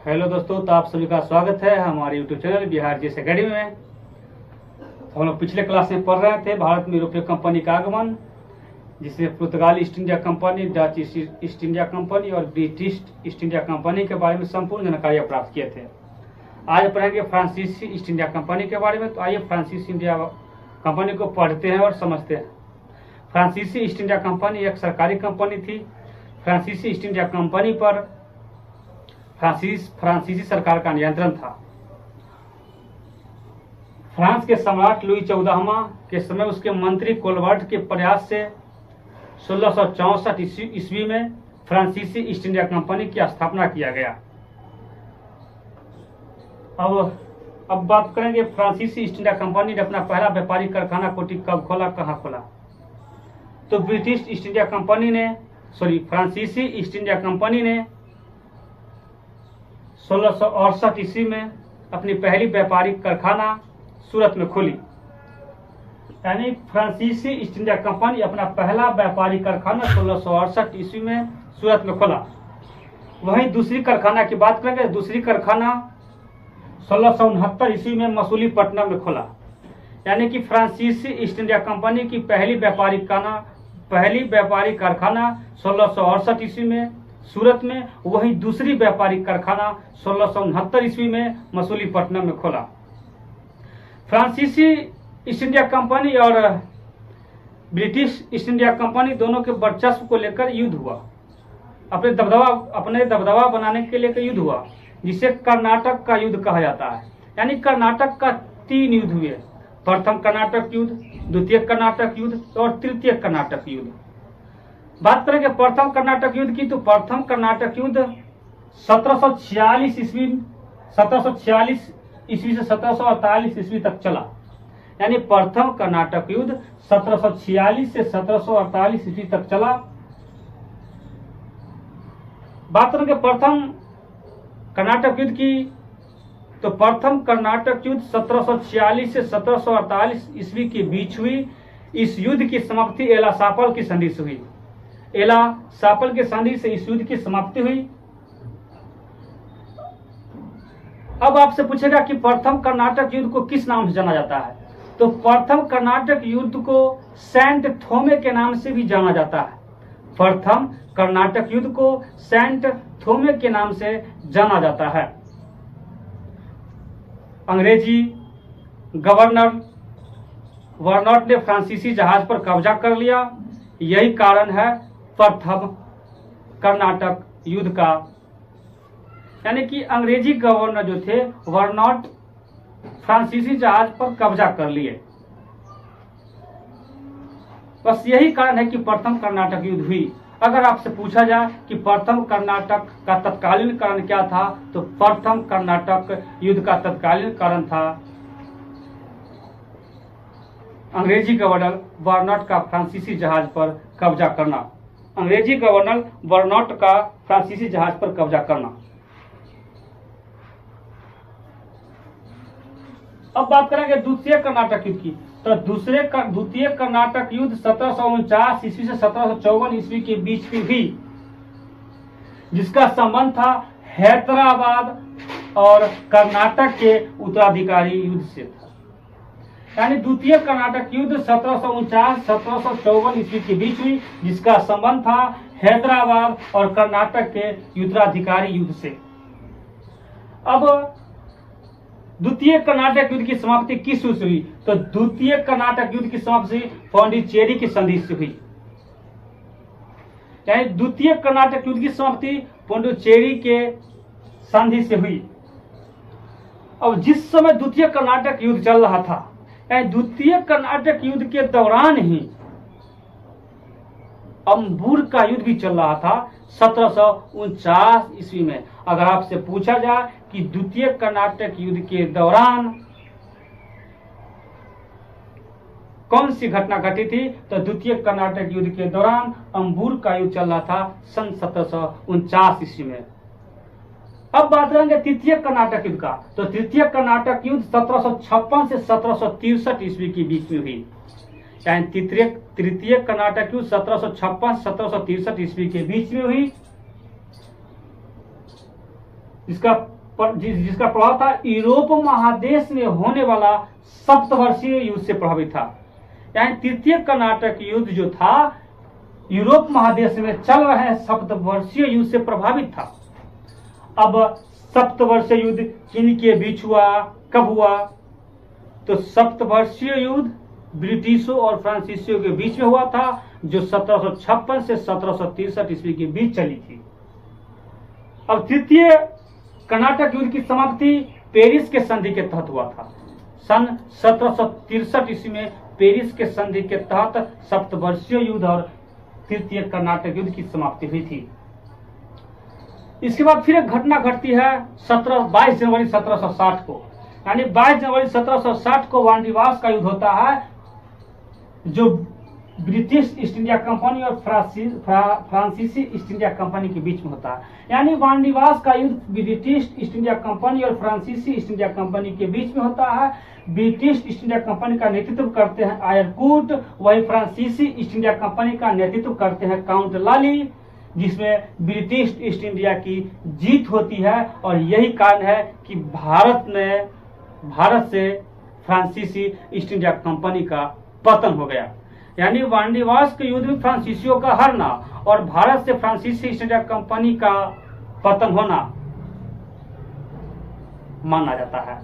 Hello दोस्तों, तो आप सभी का स्वागत है हमारे YouTube channel Bihar GS academy में। हम लोग पिछले क्लास में पढ़ रहे थे भारत में यूरोपीय कंपनी का आगमन, जिसमें पुर्तगाली east India company, Dutch east India company और ब्रिटिश ईस्ट इंडिया कंपनी के बारे में संपूर्ण जानकारियाँ प्राप्त किए थे। आज पढ़ेंगे फ्रांसीसी ईस्ट इंडिया कंपनी के बारे में। तो आइए फ्रांसीसी इंडिया कंपनी को पढ़ते हैं और समझते हैं। फ्रांसीसी ईस्ट इंडिया कंपनी एक सरकारी कंपनी थी। फ्रांसीसी ईस्ट इंडिया कंपनी पर फ्रांसीसी सरकार का नियंत्रण था। फ्रांस के सम्राट लुई 14वां के समय उसके मंत्री कोलबर्ट के प्रयास से 1664 ईस्वी में फ्रांसीसी ईस्ट इंडिया कंपनी की स्थापना किया गया। अब बात करेंगे फ्रांसीसी ईस्ट इंडिया कंपनी ने अपना पहला व्यापारिक कारखाना कोठी कब खोला, कहाँ खोला। तो ब्रिटिश ईस्ट इंडिया कंपनी ने फ्रांसीसी ईस्ट इंडिया कंपनी ने 1668 ईस्वी में अपनी पहली व्यापारिक कारखाना सूरत में खोली। यानी फ्रांसीसी ईस्ट इंडिया कंपनी अपना पहला व्यापारिक कारखाना 1668 ईस्वी में सूरत में खोला। वहीं दूसरी कारखाना की बात करेंगे। दूसरी कारखाना 1669 ईस्वी में मसूलीपट्टनम में खोला। यानी कि फ्रांसीसी ईस्ट इंडिया कंपनी की पहली व्यापारिक कारखाना 1668 ईस्वी में सूरत में, वही दूसरी व्यापारिक कारखाना 1669 ईस्वी में मसूलीपट्टनम में खोला। फ्रांसीसी ईस्ट इंडिया कंपनी और ब्रिटिश ईस्ट इंडिया कंपनी दोनों के वर्चस्व को लेकर युद्ध हुआ। अपने दबदबा बनाने के लिए युद्ध हुआ, जिसे कर्नाटक का युद्ध कहा जाता है। यानी कर्नाटक का 3 युद्ध हुए। प्रथम कर्नाटक युद्ध, द्वितीय कर्नाटक युद्ध और तृतीय कर्नाटक युद्ध। बात करेंगे प्रथम कर्नाटक युद्ध की, तो प्रथम कर्नाटक युद्ध 1746 ईस्वी से 1748 ईस्वी तक चला। यानी प्रथम कर्नाटक युद्ध 1746 से 1748 ईस्वी तक चला। बात करेंगे प्रथम कर्नाटक युद्ध की, तो प्रथम कर्नाटक युद्ध 1746 से 1748 ईस्वी के बीच हुई। इस युद्ध की समाप्ति एला सापल की संधि से हुई। एला सापल के संधि से इस युद्ध की समाप्ति हुई। अब आपसे पूछेगा कि प्रथम कर्नाटक युद्ध को किस नाम से जाना जाता है। तो प्रथम कर्नाटक युद्ध को सेंट थोमे के नाम से भी जाना जाता है। प्रथम कर्नाटक युद्ध को सेंट थोमे के नाम से जाना जाता है। अंग्रेजी गवर्नर वर्नॉट ने फ्रांसीसी जहाज पर कब्जा कर लिया। यही कारण है प्रथम कर्नाटक युद्ध का। यानी कि अंग्रेजी गवर्नर जो थे वर्नॉट फ्रांसीसी जहाज पर कब्जा कर लिए। बस यही कारण है कि प्रथम कर्नाटक युद्ध हुई। अगर आपसे पूछा जाए कि प्रथम कर्नाटक का तत्कालीन कारण क्या था, तो प्रथम कर्नाटक युद्ध का तत्कालीन कारण था अंग्रेजी गवर्नर वर्नॉट का फ्रांसीसी जहाज पर कब्जा करना। अंग्रेजी गवर्नर वर्नॉट का फ्रांसीसी जहाज पर कब्जा करना। अब बात करेंगे द्वितीय कर्नाटक युद्ध की। तो द्वितीय कर्नाटक युद्ध 1749 ईस्वी से 1754 ईस्वी के बीच की हुई, जिसका संबंध था हैदराबाद और कर्नाटक के उत्तराधिकारी युद्ध से था। यानी द्वितीय कर्नाटक युद्ध 1749-1754 ईस्वी के बीच हुई, जिसका संबंध था हैदराबाद और कर्नाटक के उत्तराधिकारी युद्ध से। अब द्वितीय कर्नाटक युद्ध की समाप्ति किस युद्ध से हुई। तो द्वितीय कर्नाटक युद्ध की समाप्ति पौंडीचेरी की संधि से हुई। यानी द्वितीय कर्नाटक युद्ध की समाप्ति पौंडीचेरी के संधि से हुई। अब जिस समय द्वितीय कर्नाटक युद्ध चल रहा था, द्वितीय कर्नाटक युद्ध के दौरान ही अंबूर का युद्ध भी चल रहा था 1749 ईस्वी में। अगर आपसे पूछा जाए कि द्वितीय कर्नाटक युद्ध के दौरान कौन सी घटना घटी थी, तो द्वितीय कर्नाटक युद्ध के दौरान अंबूर का युद्ध चल रहा था सन 1749 ईस्वी में। अब बात करेंगे तृतीय कर्नाटक युद्ध का। तो तृतीय कर्नाटक युद्ध 1756 से 1763 ईस्वी के बीच में हुई। यानी तृतीय कर्नाटक युद्ध 1756-1763 ईस्वी के बीच में हुई, जिसका जिसका प्रभाव था यूरोप महादेश में होने वाला सप्तवर्षीय युद्ध से प्रभावित था। यानी तृतीय कर्नाटक युद्ध जो था यूरोप महादेश में चल रहे सप्तवर्षीय युद्ध से प्रभावित था। अब सप्तवर्षीय युद्ध किन के बीच हुआ, कब हुआ? तो सप्तवर्षीय युद्ध ब्रिटिशों और फ्रांसीसियों के बीच में हुआ था, जो 1756 से 1763 ईस्वी के बीच चली थी। अब तृतीय कर्नाटक युद्ध की समाप्ति पेरिस के संधि के तहत हुआ था। सन 1763 ईस्वी में पेरिस के संधि के तहत सप्तवर्षीय युद्ध और तृतीय कर्नाटक युद्ध की समाप्ति हुई थी। इसके बाद फिर एक घटना घटती है 22 जनवरी 1760 को, यानी 22 जनवरी 1760 को वांडीवास का युद्ध होता है, जो ब्रिटिश ईस्ट इंडिया कंपनी और फ्रांसीसी ईस्ट इंडिया कंपनी के बीच में होता है। यानी वांडीवास का युद्ध ब्रिटिश ईस्ट इंडिया कंपनी और फ्रांसीसी ईस्ट इंडिया कंपनी के बीच में होता है। ब्रिटिश ईस्ट इंडिया कंपनी का नेतृत्व करते हैं आयरकूट, वही फ्रांसीसी ईस्ट इंडिया कंपनी का नेतृत्व करते हैं काउंट लाली, जिसमें ब्रिटिश ईस्ट इंडिया की जीत होती है। और यही कारण है कि भारत से फ्रांसीसी ईस्ट इंडिया कंपनी का पतन हो गया। यानी वांडीवास के युद्ध में फ्रांसीसियों का हारना और भारत से फ्रांसीसी ईस्ट इंडिया कंपनी का पतन होना माना जाता है।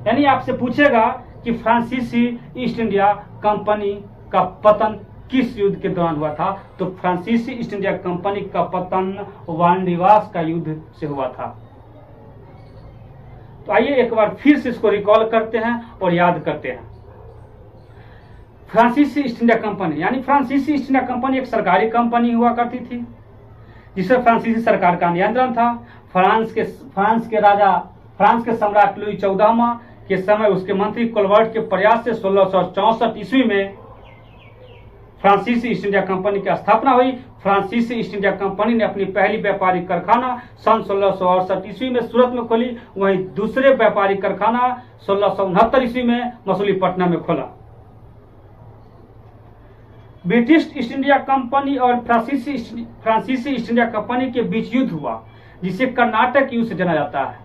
यानी आपसे पूछेगा कि फ्रांसीसी ईस्ट इंडिया कंपनी का पतन किस युद्ध के दौरान हुआ था, तो फ्रांसीसी ईस्ट इंडिया कंपनी का पतन वांडीवास का युद्ध से हुआ था। तो आइए एक बार फिर से इसको रिकॉल करते हैं और याद करते हैं। फ्रांसीसी ईस्ट इंडिया कंपनी, यानी फ्रांसीसी ईस्ट इंडिया कंपनी एक सरकारी कंपनी हुआ करती थी, जिसमें फ्रांसीसी सरकार का नियंत्रण था। फ्रांस के सम्राट लुई 14वां के समय उसके मंत्री कोलबर्ट के प्रयास से 1664 ईस्वी में फ्रांसीसी ईस्ट इंडिया कंपनी की स्थापना हुई। फ्रांसीसी ईस्ट इंडिया कंपनी ने अपनी पहली व्यापारिक कारखाना सन 1668 ईस्वी में सूरत में खोली। वहीं दूसरे व्यापारिक कारखाना 1669 ईस्वी में मसूलीपट्टनम में खोला। ब्रिटिश ईस्ट इंडिया कंपनी और फ्रांसीसी ईस्ट इंडिया कंपनी के बीच युद्ध हुआ, जिसे कर्नाटक युद्ध से जाना जाता है।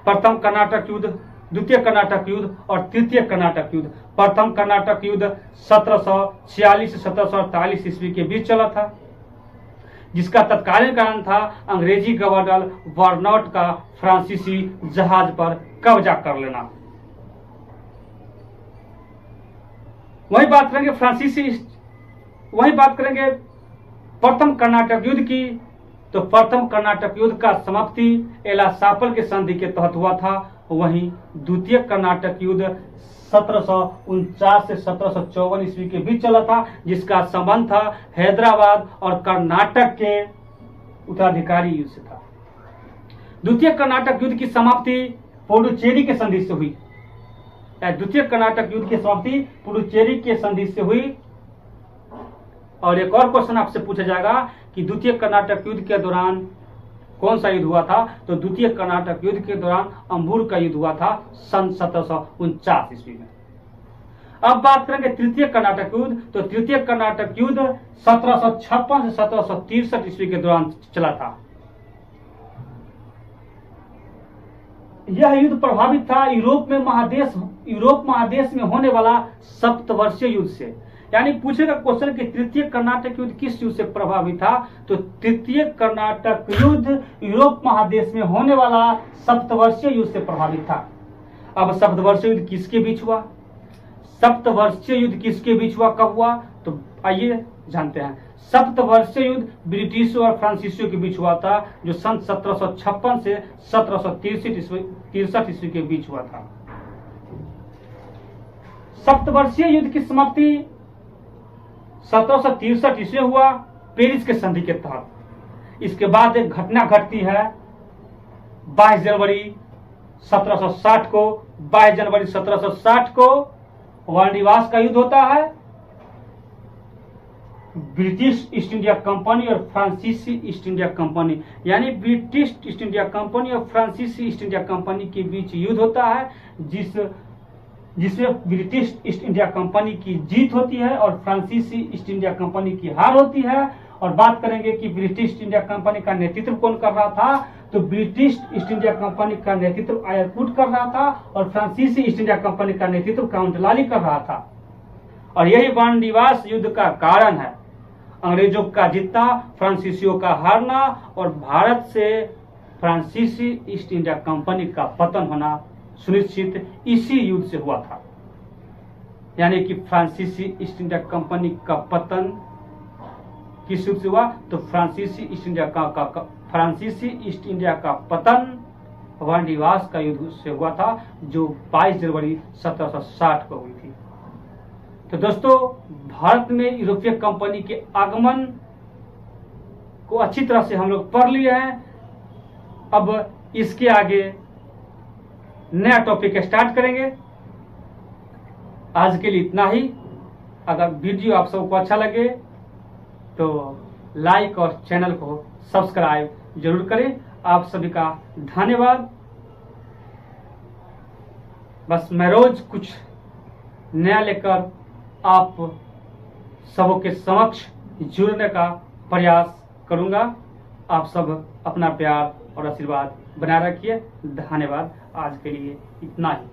प्रथम कर्नाटक युद्ध, द्वितीय कर्नाटक युद्ध और तृतीय कर्नाटक युद्ध। प्रथम कर्नाटक युद्ध 1746 से 1748 ईस्वी के बीच चला था, जिसका तत्कालीन कारण था अंग्रेजी गवर्नर बर्नार्ड का फ्रांसीसी जहाज पर कब्जा कर लेना। वही बात करेंगे प्रथम कर्नाटक युद्ध की। तो प्रथम कर्नाटक युद्ध का समाप्ति एलासापल के संधि के तहत हुआ था। वहीं द्वितीय कर्नाटक युद्ध 1749 से 1754 ईस्वी के बीच चला था, जिसका संबंध था हैदराबाद और कर्नाटक के उत्तराधिकारी युद्ध से था। द्वितीय कर्नाटक युद्ध की समाप्ति पुडुचेरी के संधि से हुई। द्वितीय कर्नाटक युद्ध की समाप्ति पुडुचेरी के संधि से हुई। और एक और क्वेश्चन आपसे पूछा जाएगा कि द्वितीय कर्नाटक युद्ध के दौरान कौन सा युद्ध हुआ था, तो द्वितीय कर्नाटक युद्ध के दौरान अंबूर का युद्ध हुआ था सन 1749 ईस्वी में। अब बात करेंगे तृतीय कर्नाटक युद्ध। तो तृतीय कर्नाटक युद्ध 1756 से 1763 ईस्वी के दौरान चला था। यह युद्ध प्रभावित था यूरोप महादेश में होने वाला सप्तवर्षीय युद्ध से। यानी पूछेगा क्वेश्चन कि तृतीय कर्नाटक युद्ध किस युद्ध से प्रभावित था, तो तृतीय कर्नाटक युद्ध यूरोप महादेश में होने वाला सप्तवर्षीय युद्ध से प्रभावित था। अब सप्तवर्षीय युद्ध किसके बीच हुआ, सप्तवर्षीय युद्ध किसके बीच हुआ, कब हुआ, तो आइए जानते हैं। सप्तवर्षीय युद्ध ब्रिटिश और फ्रांसीसियों के बीच हुआ था, जो सन 1756 से 1763 ईस्वी के बीच हुआ था। सप्तवर्षीय युद्ध की समाप्ति 1763 ईस्वी हुआ पेरिस के संधि के तहत। इसके बाद एक घटना घटती है 22 जनवरी 1760 को। 22 जनवरी 1760 को वांडीवास का युद्ध होता है। ब्रिटिश ईस्ट इंडिया कंपनी और फ्रांसीसी ईस्ट इंडिया कंपनी, यानी ब्रिटिश ईस्ट इंडिया कंपनी और फ्रांसीसी ईस्ट इंडिया कंपनी के बीच युद्ध होता है, जिसमें ब्रिटिश ईस्ट इंडिया कंपनी की जीत होती है और फ्रांसीसी ईस्ट इंडिया कंपनी की हार होती है। और बात करेंगे कि ब्रिटिश ईस्ट इंडिया कंपनी का नेतृत्व कौन कर रहा था। तो ब्रिटिश ईस्ट इंडिया कंपनी का नेतृत्व आयरकुट कर रहा था और फ्रांसीसी ईस्ट इंडिया कंपनी का नेतृत्व काउंट लाली कर रहा था। और यही वानडीवास युद्ध का कारण है, अंग्रेजों का जीतना, फ्रांसीसियों का हारना और भारत से फ्रांसीसी ईस्ट इंडिया कंपनी का पतन होना सुनिश्चित इसी युद्ध से हुआ था। यानी कि फ्रांसीसी ईस्ट इंडिया कंपनी का पतन किस युद्ध से हुआ। तो फ्रांसीसी ईस्ट इंडिया का पतन वानडीवास का युद्ध से हुआ था, जो 22 जनवरी 1760 को हुई थी। तो दोस्तों, भारत में यूरोपीय कंपनी के आगमन को अच्छी तरह से हम लोग पढ़ लिए हैं। अब इसके आगे नया टॉपिक स्टार्ट करेंगे। आज के लिए इतना ही। अगर वीडियो आप सबको अच्छा लगे तो लाइक और चैनल को सब्सक्राइब जरूर करें। आप सभी का धन्यवाद। बस मैं रोज कुछ नया लेकर आप सबों के समक्ष जुड़ने का प्रयास करूंगा। आप सब अपना प्यार और आशीर्वाद बनाए रखिए। धन्यवाद। आज के लिए इतना ही।